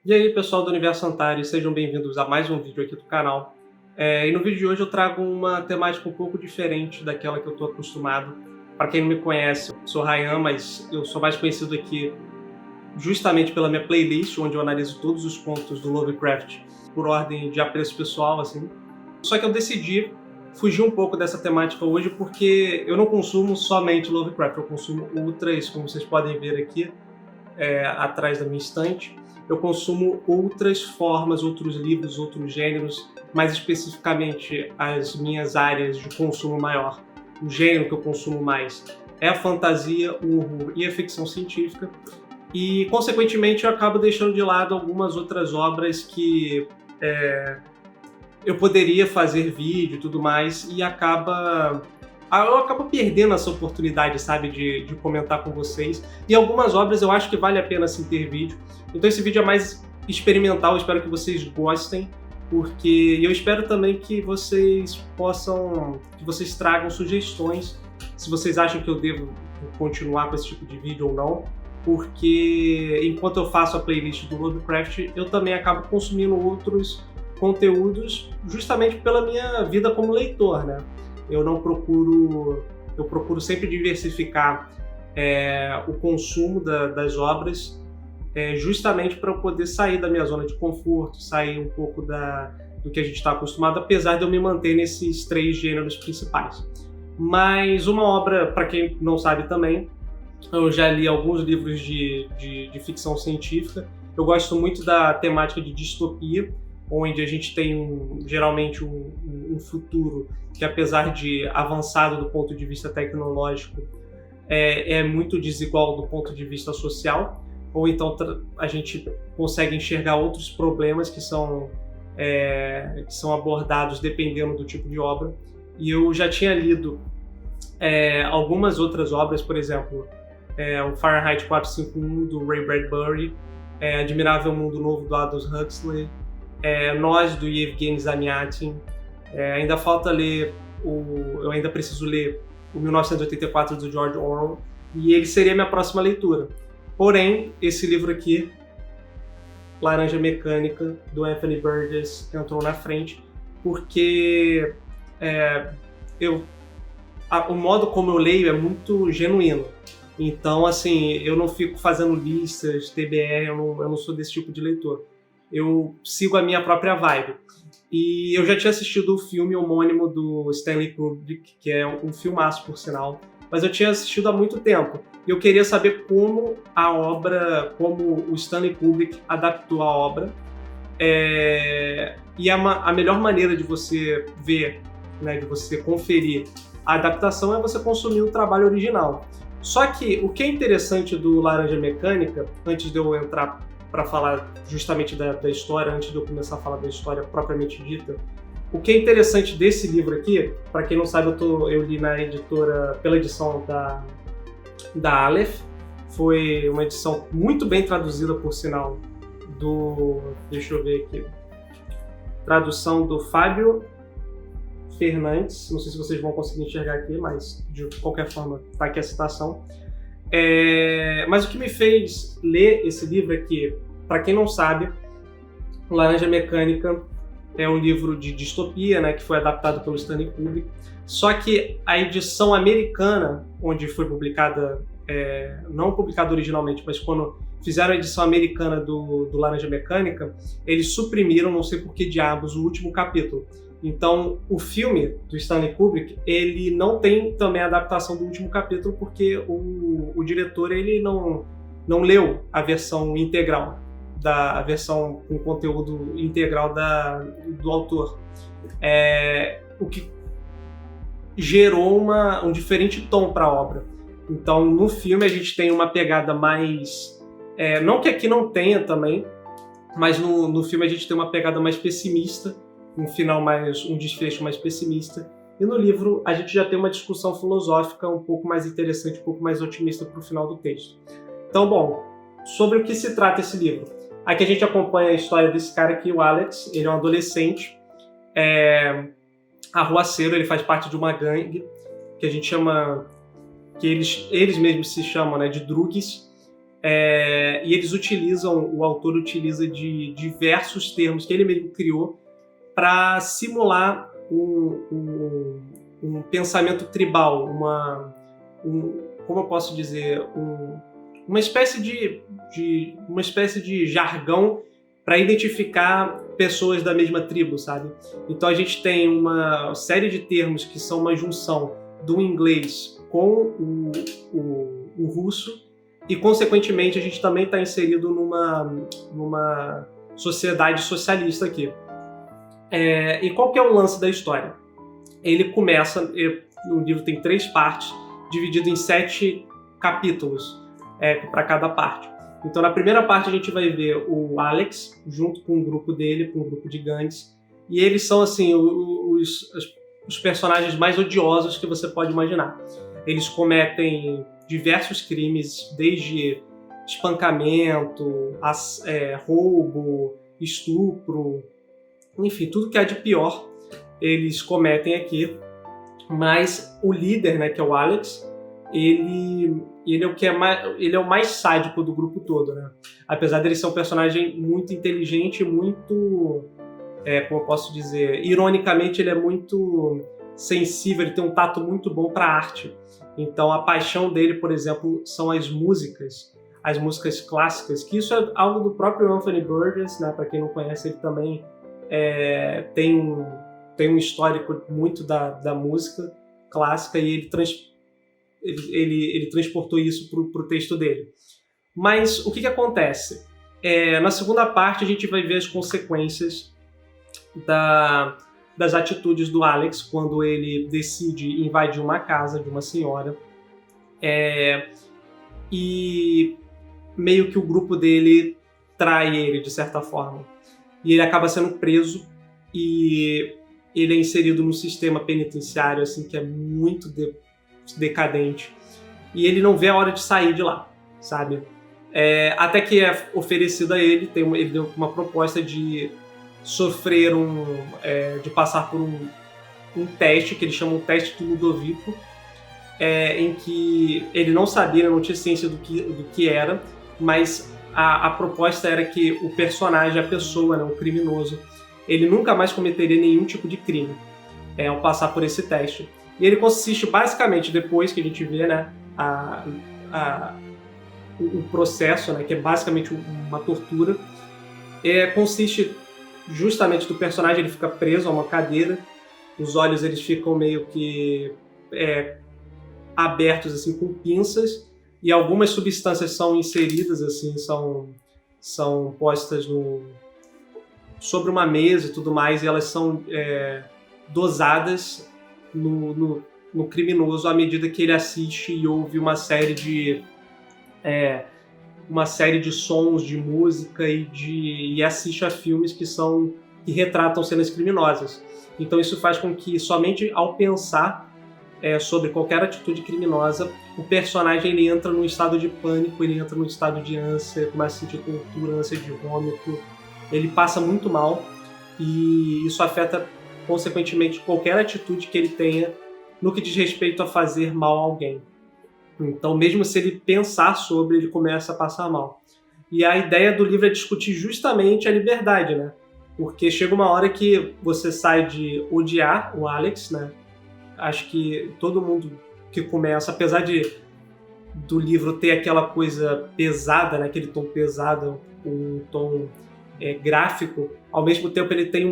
E aí, pessoal do Universo Antari, sejam bem-vindos a mais um vídeo aqui do canal. E no vídeo de hoje eu trago uma temática um pouco diferente daquela que eu estou acostumado. Para quem não me conhece, eu sou Ryan, mas eu sou mais conhecido aqui justamente pela minha playlist, onde eu analiso todos os contos do Lovecraft por ordem de apreço pessoal, assim. Só que eu decidi fugir um pouco dessa temática hoje porque eu não consumo somente Lovecraft, eu consumo outras, como vocês podem ver aqui, atrás da minha estante. Eu consumo outras formas, outros livros, outros gêneros, mais especificamente as minhas áreas de consumo maior. O gênero que eu consumo mais é a fantasia, o horror e a ficção científica. E, consequentemente, eu acabo deixando de lado algumas outras obras que eu poderia fazer vídeo e tudo mais, e eu acabo perdendo essa oportunidade, sabe, de comentar com vocês. E algumas obras eu acho que vale a pena sim ter vídeo. Então esse vídeo é mais experimental, eu espero que vocês gostem, porque eu espero também que vocês tragam sugestões, se vocês acham que eu devo continuar com esse tipo de vídeo ou não, porque enquanto eu faço a playlist do Lovecraft, eu também acabo consumindo outros conteúdos justamente pela minha vida como leitor, né? Eu procuro sempre diversificar o consumo das obras, justamente para eu poder sair da minha zona de conforto, sair um pouco do que a gente está acostumado, apesar de eu me manter nesses três gêneros principais. Mas uma obra, para quem não sabe também, eu já li alguns livros de ficção científica. Eu gosto muito da temática de distopia, onde a gente tem geralmente um futuro que, apesar de avançado do ponto de vista tecnológico, é muito desigual do ponto de vista social, ou então a gente consegue enxergar outros problemas que são abordados dependendo do tipo de obra. E eu já tinha lido algumas outras obras, por exemplo, o Fahrenheit 451, do Ray Bradbury, Admirável Mundo Novo, do Aldous Huxley, Nós, do Yevgeny Zamyatin. Ainda falta ler, eu ainda preciso ler o 1984, do George Orwell, e ele seria a minha próxima leitura. Porém, esse livro aqui, Laranja Mecânica, do Anthony Burgess, entrou na frente, porque o modo como eu leio é muito genuíno. Então, assim, eu não fico fazendo listas, TBR, eu não sou desse tipo de leitor. Eu sigo a minha própria vibe. E eu já tinha assistido o filme homônimo do Stanley Kubrick, que é um filmaço, por sinal, mas eu tinha assistido há muito tempo. E eu queria saber como o Stanley Kubrick adaptou a obra. E a melhor maneira de você ver, né, de você conferir a adaptação é você consumir o trabalho original. Só que o que é interessante do Laranja Mecânica, antes de eu entrar para falar justamente da história, antes de eu começar a falar da história propriamente dita, o que é interessante desse livro aqui, para quem não sabe, eu li pela edição da Aleph, foi uma edição muito bem traduzida, por sinal, deixa eu ver aqui, tradução do Fábio Fernandes, não sei se vocês vão conseguir enxergar aqui, mas de qualquer forma está aqui a citação. Mas o que me fez ler esse livro é que, para quem não sabe, Laranja Mecânica é um livro de distopia, né, que foi adaptado pelo Stanley Kubrick, só que a edição americana, onde foi publicada, não publicada originalmente, mas quando fizeram a edição americana do Laranja Mecânica, eles suprimiram, não sei por que diabos, o último capítulo. Então, o filme do Stanley Kubrick, ele não tem também a adaptação do último capítulo, porque o diretor ele não leu a versão integral, a versão com conteúdo integral do autor. O que gerou um diferente tom para a obra. Então, no filme a gente tem uma pegada mais... não que aqui não tenha também, mas no filme a gente tem uma pegada mais pessimista, um desfecho mais pessimista. E no livro a gente já tem uma discussão filosófica um pouco mais interessante, um pouco mais otimista para o final do texto. Então, bom, sobre o que se trata esse livro? Aqui a gente acompanha a história desse cara aqui, o Alex. Ele é um adolescente, arruaceiro, ele faz parte de uma gangue que a gente chama, que eles mesmos se chamam, né, de Drugs. E eles o autor utiliza de diversos termos que ele mesmo criou para simular um pensamento tribal, como eu posso dizer, uma espécie de jargão para identificar pessoas da mesma tribo, sabe? Então a gente tem uma série de termos que são uma junção do inglês com o russo e, consequentemente, a gente também está inserido numa sociedade socialista aqui. E qual que é o lance da história? Ele começa, o livro tem 3 partes, dividido em 7 capítulos para cada parte. Então, na primeira parte, a gente vai ver o Alex, junto com o grupo dele, com um grupo de gangues, e eles são, assim, os personagens mais odiosos que você pode imaginar. Eles cometem diversos crimes, desde espancamento, roubo, estupro, enfim, tudo que há de pior eles cometem aqui. Mas o líder, né, que é o Alex, ele é o mais sádico do grupo todo, né? Apesar dele ser um personagem muito inteligente, muito, como eu posso dizer, ironicamente ele é muito sensível, ele tem um tato muito bom para arte. Então a paixão dele, por exemplo, são as músicas clássicas, que isso é algo do próprio Anthony Burgess, né? Para quem não conhece, ele também tem um histórico muito da música clássica, e ele transportou isso para o texto dele. Mas o que acontece? Na segunda parte a gente vai ver as consequências das atitudes do Alex quando ele decide invadir uma casa de uma senhora, e meio que o grupo dele trai ele de certa forma, e ele acaba sendo preso, e ele é inserido num sistema penitenciário assim, que é muito decadente, e ele não vê a hora de sair de lá, sabe? Até que é oferecido a ele, ele deu uma proposta de sofrer de passar por um teste, que eles chamam de teste do Ludovico, em que ele não sabia, não tinha ciência do que era, mas a proposta era que o personagem, a pessoa, né, o criminoso, ele nunca mais cometeria nenhum tipo de crime ao passar por esse teste. E ele consiste basicamente, depois que a gente vê, né, o processo, né, que é basicamente uma tortura, consiste justamente do personagem, ele fica preso a uma cadeira, os olhos eles ficam meio que abertos assim com pinças, e algumas substâncias são inseridas assim, são postas sobre uma mesa e tudo mais, e elas são dosadas no criminoso à medida que ele assiste e ouve uma série de sons, de música e assiste a filmes que retratam cenas criminosas. Então isso faz com que, somente ao pensar sobre qualquer atitude criminosa, o personagem ele entra num estado de pânico, ele entra num estado de ânsia, começa a sentir tontura, ânsia de vômito, ele passa muito mal, e isso afeta, consequentemente, qualquer atitude que ele tenha no que diz respeito a fazer mal a alguém. Então, mesmo se ele pensar sobre, ele começa a passar mal. E a ideia do livro é discutir justamente a liberdade, né? Porque chega uma hora que você sai de odiar o Alex, né? Acho que todo mundo que começa, apesar do livro ter aquela coisa pesada, né? Aquele tom pesado, um tom gráfico, ao mesmo tempo ele tem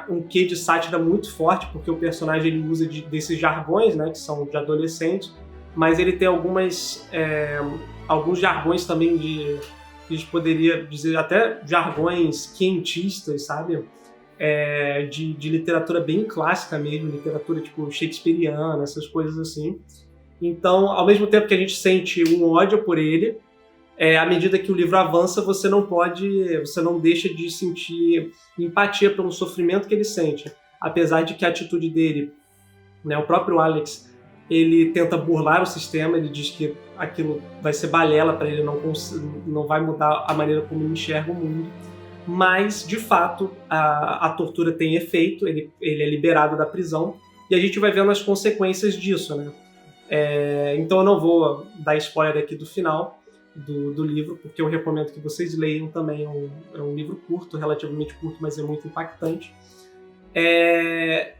um quê de sátira muito forte, porque o personagem ele usa desses jargões, né? Que são de adolescentes, mas ele tem alguns jargões também que a gente poderia dizer até jargões quentistas, sabe? De literatura bem clássica mesmo, literatura tipo shakespeariana, essas coisas assim. Então, ao mesmo tempo que a gente sente um ódio por ele, à medida que o livro avança, você não deixa de sentir empatia pelo sofrimento que ele sente. Apesar de que a atitude dele, né, o próprio Alex, ele tenta burlar o sistema, ele diz que aquilo vai ser balela para ele, não vai mudar a maneira como ele enxerga o mundo. Mas, de fato, a tortura tem efeito, ele é liberado da prisão, e a gente vai vendo as consequências disso, né? Então eu não vou dar spoiler aqui do final, do livro, porque eu recomendo que vocês leiam também. É um livro curto, relativamente curto, mas é muito impactante.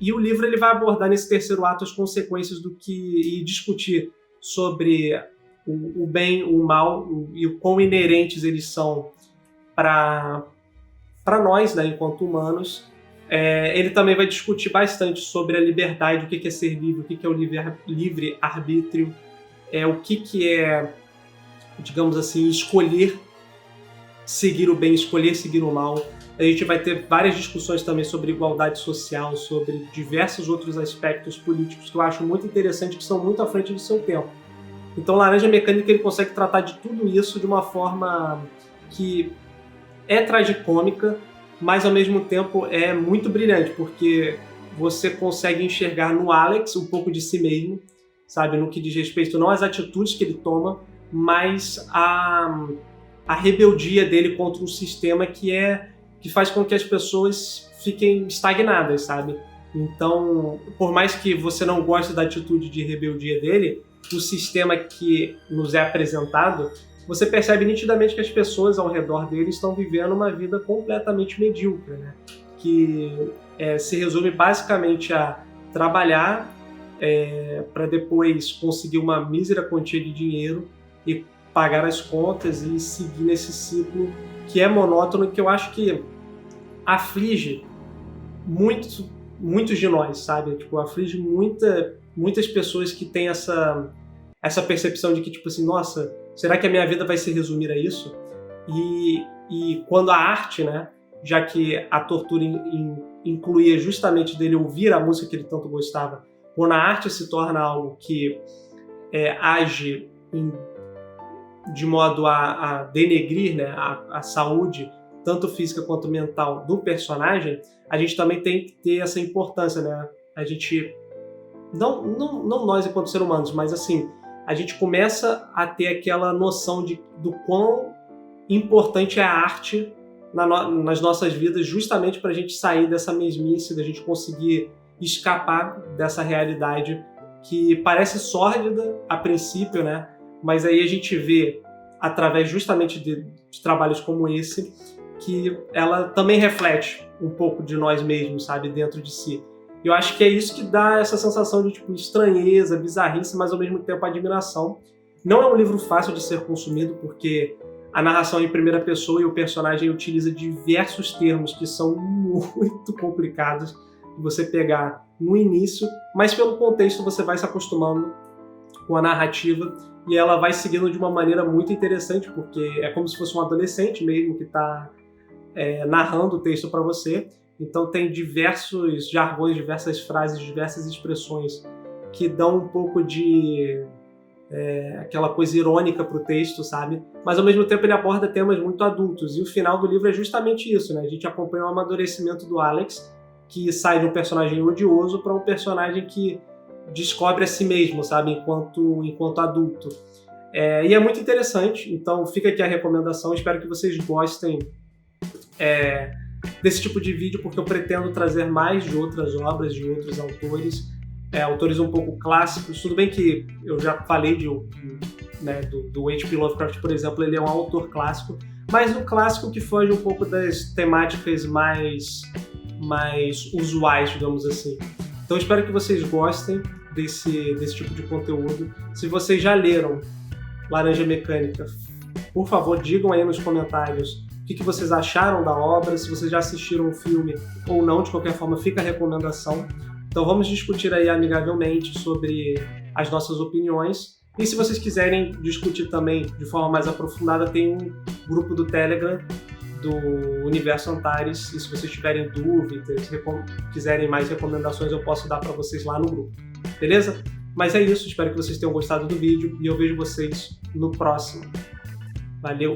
E o livro ele vai abordar nesse terceiro ato as consequências e discutir sobre o bem, o mal e o quão inerentes eles são para nós, né, enquanto humanos. Ele também vai discutir bastante sobre a liberdade, o que é ser livre, o que é o livre-arbítrio, o que é, digamos assim, escolher seguir o bem, escolher seguir o mal. A gente vai ter várias discussões também sobre igualdade social, sobre diversos outros aspectos políticos que eu acho muito interessante, que são muito à frente do seu tempo. Então, Laranja Mecânica ele consegue tratar de tudo isso de uma forma que é tragicômica, mas ao mesmo tempo é muito brilhante, porque você consegue enxergar no Alex um pouco de si mesmo, sabe, no que diz respeito não às atitudes que ele toma, mas a rebeldia dele contra um sistema que faz com que as pessoas fiquem estagnadas, sabe? Então, por mais que você não goste da atitude de rebeldia dele, o sistema que nos é apresentado, você percebe nitidamente que as pessoas ao redor dele estão vivendo uma vida completamente medíocre, né? Que se resume basicamente a trabalhar para depois conseguir uma mísera quantia de dinheiro e pagar as contas e seguir nesse ciclo que é monótono, que eu acho que aflige muitos de nós, sabe? Tipo, aflige muitas pessoas que têm essa percepção de que, tipo assim, nossa, será que a minha vida vai se resumir a isso? E quando a arte, né, já que a tortura incluía justamente dele ouvir a música que ele tanto gostava, quando a arte se torna algo que age de modo a denegrir, né, a saúde, tanto física quanto mental, do personagem, a gente também tem que ter essa importância, né? A gente, não nós enquanto seres humanos, mas assim, a gente começa a ter aquela noção do quão importante é a arte nas nossas vidas, justamente para a gente sair dessa mesmice, da gente conseguir escapar dessa realidade que parece sórdida a princípio, né? Mas aí a gente vê, através justamente de trabalhos como esse, que ela também reflete um pouco de nós mesmos, sabe, dentro de si. Eu acho que é isso que dá essa sensação de tipo, estranheza, bizarrice, mas ao mesmo tempo admiração. Não é um livro fácil de ser consumido, porque a narração é em primeira pessoa e o personagem utiliza diversos termos que são muito complicados de você pegar no início, mas pelo contexto você vai se acostumando com a narrativa e ela vai seguindo de uma maneira muito interessante, porque é como se fosse um adolescente mesmo que está narrando o texto para você. Então tem diversos jargões, diversas frases, diversas expressões que dão um pouco de aquela coisa irônica para o texto, sabe? Mas ao mesmo tempo ele aborda temas muito adultos, e o final do livro é justamente isso, né? A gente acompanha o amadurecimento do Alex, que sai de um personagem odioso para um personagem que descobre a si mesmo, sabe? Enquanto adulto. E é muito interessante, então fica aqui a recomendação. Espero que vocês gostem desse tipo de vídeo, porque eu pretendo trazer mais de outras obras, de outros autores, autores um pouco clássicos. Tudo bem que eu já falei do H.P. Lovecraft, por exemplo, ele é um autor clássico, mas um clássico que foge um pouco das temáticas mais usuais, digamos assim. Então espero que vocês gostem desse tipo de conteúdo. Se vocês já leram Laranja Mecânica, por favor, digam aí nos comentários o que vocês acharam da obra, se vocês já assistiram o filme ou não. De qualquer forma, fica a recomendação. Então vamos discutir aí amigavelmente sobre as nossas opiniões. E se vocês quiserem discutir também de forma mais aprofundada, tem um grupo do Telegram do Universo Antares, e se vocês tiverem dúvidas, quiserem mais recomendações, eu posso dar para vocês lá no grupo. Beleza? Mas é isso, espero que vocês tenham gostado do vídeo e eu vejo vocês no próximo. Valeu!